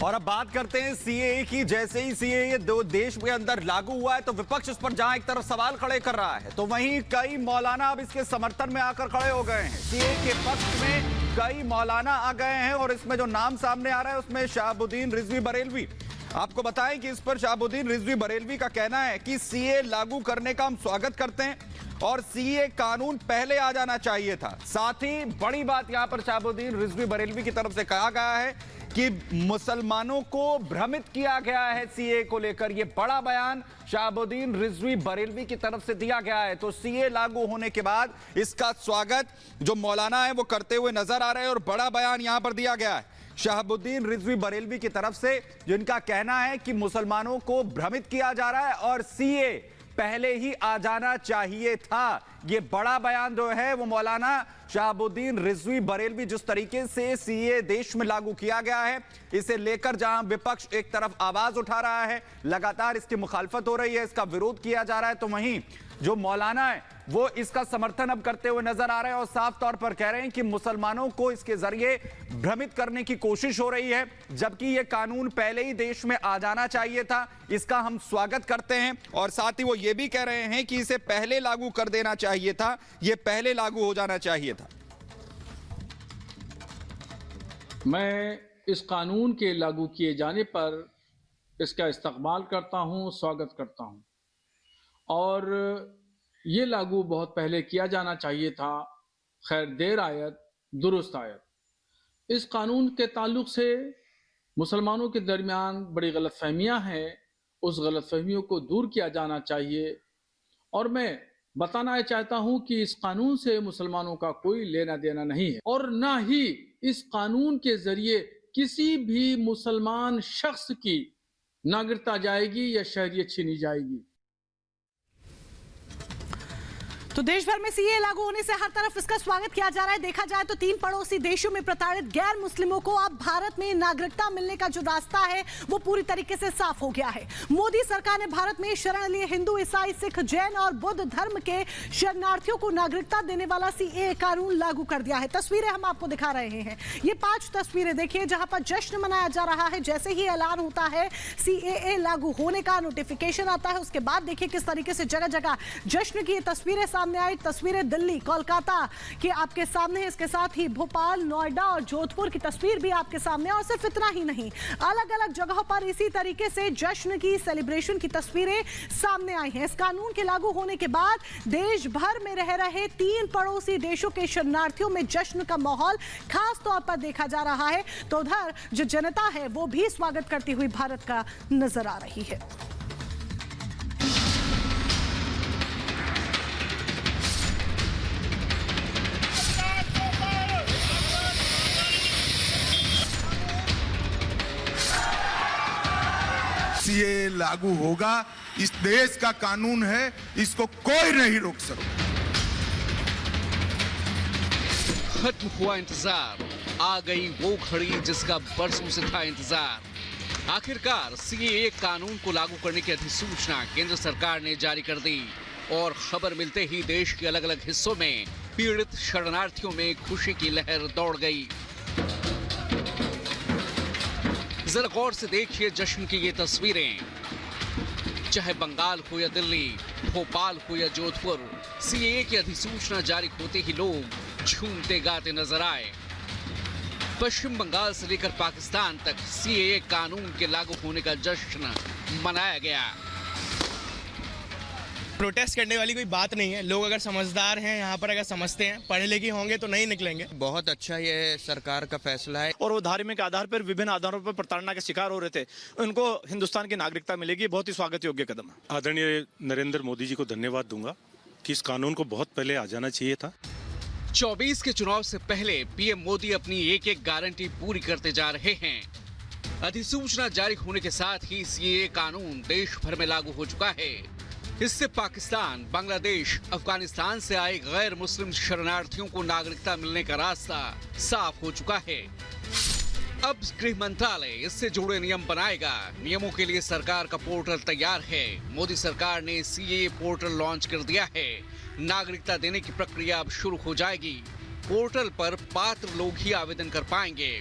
और अब बात करते हैं सीएए की। जैसे ही सीएए दो देश के अंदर लागू हुआ है तो विपक्ष इस पर जहां एक तरफ सवाल खड़े कर रहा है तो वहीं कई मौलाना अब इसके समर्थन में आकर खड़े हो गए हैं। सीएए के पक्ष में कई मौलाना आ गए हैं और इसमें जो नाम सामने आ रहा है उसमें शहाबुद्दीन रिजवी बरेलवी। आपको बताएं कि इस पर शहाबुद्दीन रिजवी बरेलवी का कहना है कि सीएए लागू करने का हम स्वागत करते हैं और सीएए कानून पहले आ जाना चाहिए था। साथ ही बड़ी बात यहां पर शहाबुद्दीन रिजवी बरेलवी की तरफ से कहा गया है कि मुसलमानों को भ्रमित किया गया है सीएए को लेकर। यह बड़ा बयान शहाबुद्दीन रिजवी बरेलवी की तरफ से दिया गया है। तो सीएए लागू होने के बाद इसका स्वागत जो मौलाना है वो करते हुए नजर आ रहे हैं और बड़ा बयान यहां पर दिया गया है शहाबुद्दीन रिजवी बरेलवी की तरफ से, जिनका कहना है कि मुसलमानों को भ्रमित किया जा रहा है और सीएए पहले ही आ जाना चाहिए था। यह बड़ा बयान जो है वो मौलाना शहाबुद्दीन रिजवी बरेलवी, जिस तरीके से सीएए देश में लागू किया गया है इसे लेकर जहां विपक्ष एक तरफ आवाज उठा रहा है, लगातार इसकी मुखालफत हो रही है, इसका विरोध किया जा रहा है, तो वहीं जो मौलाना है वो इसका समर्थन अब करते हुए नजर आ रहे हैं और साफ तौर पर कह रहे हैं कि मुसलमानों को इसके जरिए भ्रमित करने की कोशिश हो रही है, जबकि यह कानून पहले ही देश में आ जाना चाहिए था। इसका हम स्वागत करते हैं और साथ ही वो ये भी कह रहे हैं कि इसे पहले लागू कर देना चाहिए था, यह पहले लागू हो जाना चाहिए था। मैं इस कानून के लागू किए जाने पर इसका इस्तकबाल करता हूं, स्वागत करता हूं और ये लागू बहुत पहले किया जाना चाहिए था। खैर देर आयत दुरुस्त आयत। इस कानून के ताल्लुक से मुसलमानों के दरमियान बड़ी गलतफहमियां हैं, उस गलतफहमियों को दूर किया जाना चाहिए और मैं बताना चाहता हूं कि इस कानून से मुसलमानों का कोई लेना देना नहीं है और ना ही इस कानून के जरिए किसी भी मुसलमान शख्स की नागरिकता जाएगी या शहरियत छीनी जाएगी। तो देश भर में सीएए लागू होने से हर तरफ इसका स्वागत किया जा रहा है। देखा जाए तो 3 पड़ोसी देशों में प्रताड़ित गैर मुस्लिमों को अब भारत में नागरिकता मिलने का जो रास्ता है वो पूरी तरीके से साफ हो गया है। मोदी सरकार ने भारत में शरण लिए हिंदू, ईसाई, सिख, जैन और बौद्ध धर्म के शरणार्थियों को नागरिकता देने वाला सीएए कानून लागू कर दिया है। तस्वीरें हम आपको दिखा रहे हैं। ये 5 तस्वीरें देखिए जहां पर जश्न मनाया जा रहा है। जैसे ही ऐलान होता है सीएए लागू होने का, नोटिफिकेशन आता है, उसके बाद देखिए किस तरीके से जगह जगह जश्न की तस्वीरें सामने आई। तस्वीरें दिल्ली, कोलकाता के आपके सामने है, इसके साथ ही भोपाल, नोएडा और जोधपुर की तस्वीर भी आपके सामने। और सिर्फ इतना ही नहीं, अलग अलग जगहों पर इसी तरीके से जश्न की, सेलिब्रेशन की तस्वीरें सामने आई हैं। इस कानून के लागू होने के बाद देश भर में रह रहे 3 पड़ोसी देशों के शरणार्थियों में जश्न का माहौल खास तौर पर देखा जा रहा है। तो उधर जो जनता है वो भी स्वागत करती हुई भारत का नजर आ रही है। सीएए लागू होगा, इस देश का कानून है, इसको कोई नहीं रोक सकता। खत्म हुआ इंतजार, आ गई वो घड़ी जिसका बरसों से था इंतजार। आखिरकार सीएए कानून को लागू करने की अधिसूचना केंद्र सरकार ने जारी कर दी और खबर मिलते ही देश के अलग अलग हिस्सों में पीड़ित शरणार्थियों में खुशी की लहर दौड़ गई। जरा गौर से देखिए जश्न की ये तस्वीरें। चाहे बंगाल हो या दिल्ली, भोपाल हो या जोधपुर, सीएए की अधिसूचना जारी होते ही लोग झूमते गाते नजर आए। पश्चिम बंगाल से लेकर पाकिस्तान तक सीएए कानून के लागू होने का जश्न मनाया गया। प्रोटेस्ट करने वाली कोई बात नहीं है। लोग अगर समझदार हैं, यहाँ पर अगर समझते हैं, पढ़े लिखे होंगे तो नहीं निकलेंगे। बहुत अच्छा ये सरकार का फैसला है। और वो धार्मिक आधार पर, विभिन्न आधारों पर प्रताड़ना के शिकार हो रहे थे, उनको हिंदुस्तान की नागरिकता मिलेगी। बहुत ही स्वागत योग्य कदम है। आदरणीय नरेंद्र मोदी जी को धन्यवाद दूंगा कि इस कानून को बहुत पहले आ जाना चाहिए था। 24 के चुनाव से पहले पीएम मोदी अपनी एक गारंटी पूरी करते जा रहे हैं। अधिसूचना जारी होने के साथ ही सीएए कानून देश भर में लागू हो चुका है। इससे पाकिस्तान, बांग्लादेश, अफगानिस्तान से आए गैर मुस्लिम शरणार्थियों को नागरिकता मिलने का रास्ता साफ हो चुका है। अब गृह मंत्रालय इससे जुड़े नियम बनाएगा। नियमों के लिए सरकार का पोर्टल तैयार है। मोदी सरकार ने सीएए पोर्टल लॉन्च कर दिया है। नागरिकता देने की प्रक्रिया अब शुरू हो जाएगी। पोर्टल पर पात्र लोग ही आवेदन कर पाएंगे।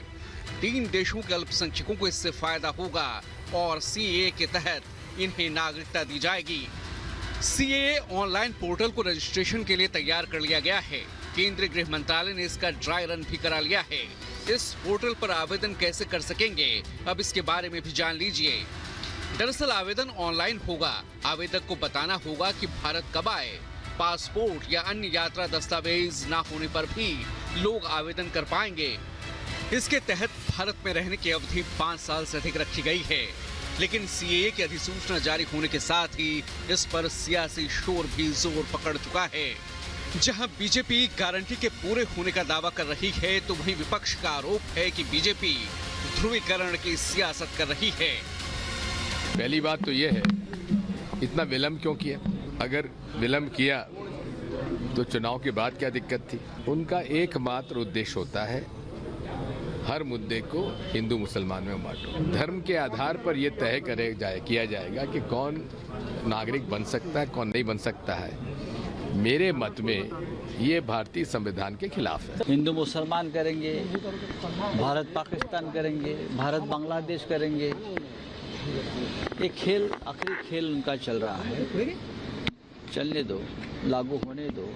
3 देशों के अल्पसंख्यकों को इससे फायदा होगा और सीएए के तहत इन्हें नागरिकता दी जाएगी। सीएए ऑनलाइन पोर्टल को रजिस्ट्रेशन के लिए तैयार कर लिया गया है। केंद्रीय गृह मंत्रालय ने इसका ड्राई रन भी करा लिया है। इस पोर्टल पर आवेदन कैसे कर सकेंगे, अब इसके बारे में भी जान लीजिए। दरअसल आवेदन ऑनलाइन होगा। आवेदक को बताना होगा कि भारत कब आए। पासपोर्ट या अन्य यात्रा दस्तावेज ना होने पर भी लोग आवेदन कर पाएंगे। इसके तहत भारत में रहने की अवधि 5 साल से अधिक रखी गई है। लेकिन सीएए की अधिसूचना जारी होने के साथ ही इस पर सियासी शोर भी जोर पकड़ चुका है। जहां बीजेपी गारंटी के पूरे होने का दावा कर रही है, तो वहीं विपक्ष का आरोप है कि बीजेपी ध्रुवीकरण की सियासत कर रही है। पहली बात तो ये है, इतना विलंब क्यों किया? अगर विलंब किया तो चुनाव के बाद क्या दिक्कत थी? उनका एकमात्र उद्देश्य होता है हर मुद्दे को हिंदू मुसलमान में बांटो। धर्म के आधार पर यह तय किया जाएगा कि कौन नागरिक बन सकता है, कौन नहीं बन सकता है। मेरे मत में ये भारतीय संविधान के खिलाफ है। हिंदू मुसलमान करेंगे, भारत पाकिस्तान करेंगे, भारत बांग्लादेश करेंगे। एक खेल, आखिरी खेल उनका चल रहा है। चलने दो, लागू होने दो।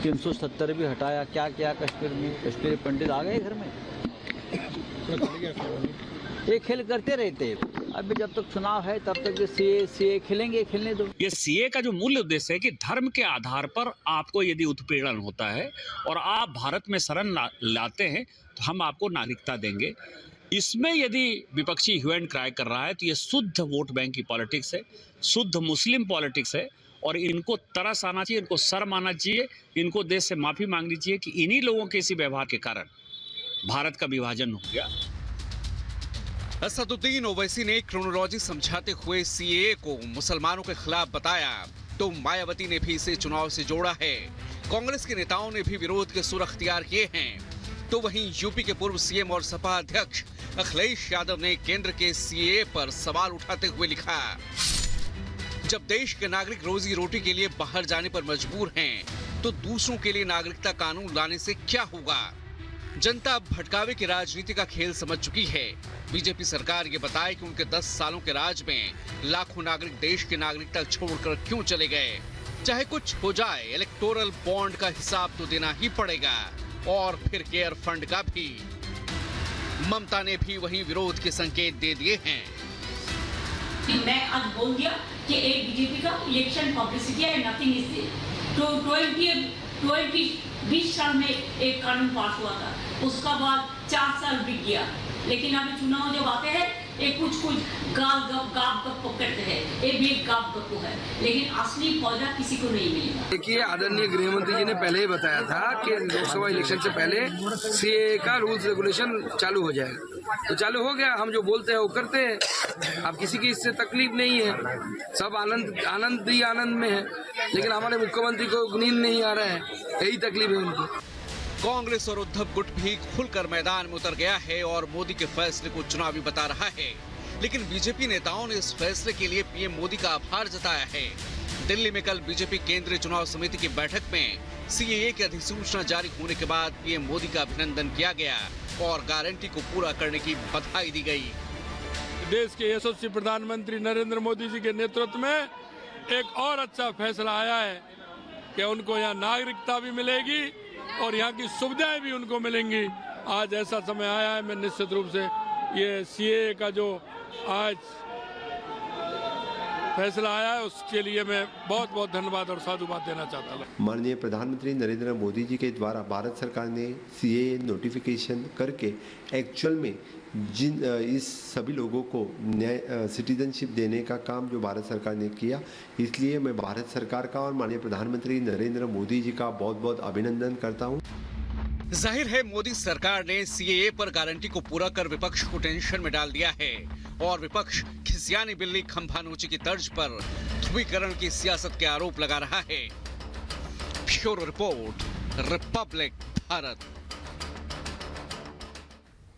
370 भी हटाया, क्या किया कश्मीर में? कश्मीरी पंडित आ गए घर में। ये खेल करते रहते। अभी जब तक चुनाव है तब तक सीए खेलेंगे, खेलने दो। ये सीए का जो मूल उद्देश्य है कि धर्म के आधार पर आपको यदि उत्पीड़न होता है और आप भारत में शरण लाते हैं तो हम आपको नागरिकता देंगे। इसमें यदि विपक्षी ह्यू एंड क्राई कर रहा है तो ये शुद्ध वोट बैंक की पॉलिटिक्स है, शुद्ध मुस्लिम पॉलिटिक्स है और इनको तरस आना चाहिए, इनको शर्म आना चाहिए, इनको देश से माफी मांगनी चाहिए कि इन्हीं लोगों के इसी व्यवहार के कारण भारत का विभाजन हो गया। असदुद्दीन ओवैसी ने क्रोनोलॉजी समझाते हुए सीएए को मुसलमानों के खिलाफ बताया, तो मायावती ने भी इसे चुनाव से जोड़ा है। कांग्रेस के नेताओं ने भी विरोध के सुर अख्तियार किए हैं। तो वहीं यूपी के पूर्व सीएम और सपा अध्यक्ष अखिलेश यादव ने केंद्र के सीएए पर सवाल उठाते हुए लिखा, जब देश के नागरिक रोजी रोटी के लिए बाहर जाने पर मजबूर हैं, तो दूसरों के लिए नागरिकता कानून लाने से क्या होगा? जनता अब भटकावे की राजनीति का खेल समझ चुकी है। बीजेपी सरकार ये बताए कि उनके 10 सालों के राज में लाखों नागरिक देश की नागरिकता छोड़कर क्यों चले गए। चाहे कुछ हो जाए, इलेक्टोरल बॉन्ड का हिसाब तो देना ही पड़ेगा और फिर केयर फंड का भी। ममता ने भी वहीं विरोध के संकेत दे दिए हैं। मैं आज बोल दिया कि एक बीजेपी का इलेक्शन पब्लिसिटी है, नथिंग इज दिस। तो 20 साल में एक कानून पास हुआ था, उसका बाद 4 साल बीत गया, लेकिन अभी चुनाव जब आते हैं ये कुछ गाप गप करते हैं। ये भी एक गाप गप है, लेकिन असली फायदा किसी को नहीं मिलेगा। देखिए, आदरणीय गृह मंत्री जी ने पहले ही बताया था कि लोकसभा इलेक्शन से पहले सीए का रूल्स रेगुलेशन चालू हो जाएगा, तो चालू हो गया। हम जो बोलते हैं वो करते हैं। अब किसी की इससे तकलीफ नहीं है, सब आनंद में है, लेकिन हमारे मुख्यमंत्री को नींद नहीं आ रहा है, यही तकलीफ है उनको। कांग्रेस और उद्धव गुट भी खुलकर मैदान में उतर गया है और मोदी के फैसले को चुनावी बता रहा है। लेकिन बीजेपी नेताओं ने इस फैसले के लिए पीएम मोदी का आभार जताया है। दिल्ली में कल बीजेपी केंद्रीय चुनाव समिति की बैठक में सीएए की अधिसूचना जारी होने के बाद पीएम मोदी का अभिनंदन किया गया और गारंटी को पूरा करने की बधाई दी गई। देश के यशस्वी प्रधानमंत्री नरेंद्र मोदी जी के नेतृत्व में एक और अच्छा फैसला आया है कि उनको यहाँ नागरिकता भी मिलेगी और यहाँ की सुविधाएं भी उनको मिलेंगी। आज ऐसा समय आया है, मैं निश्चित रूप से ये सीएए का जो आज फैसला आया है उसके लिए मैं बहुत बहुत धन्यवाद और साधुवाद देना चाहता हूँ। माननीय प्रधानमंत्री नरेंद्र मोदी जी के द्वारा भारत सरकार ने सीएए नोटिफिकेशन करके एक्चुअल में इस सभी लोगों को सिटीजनशिप देने का काम जो भारत सरकार ने किया, इसलिए मैं भारत सरकार का और माननीय प्रधानमंत्री नरेंद्र मोदी जी का बहुत बहुत अभिनंदन करता हूं। जाहिर है मोदी सरकार ने सीएए पर गारंटी को पूरा कर विपक्ष को टेंशन में डाल दिया है और विपक्ष खिसियानी बिल्ली खंभा नोची की तर्ज पर ध्रुवीकरण की सियासत के आरोप लगा रहा है। Bureau report, Republic Bharat.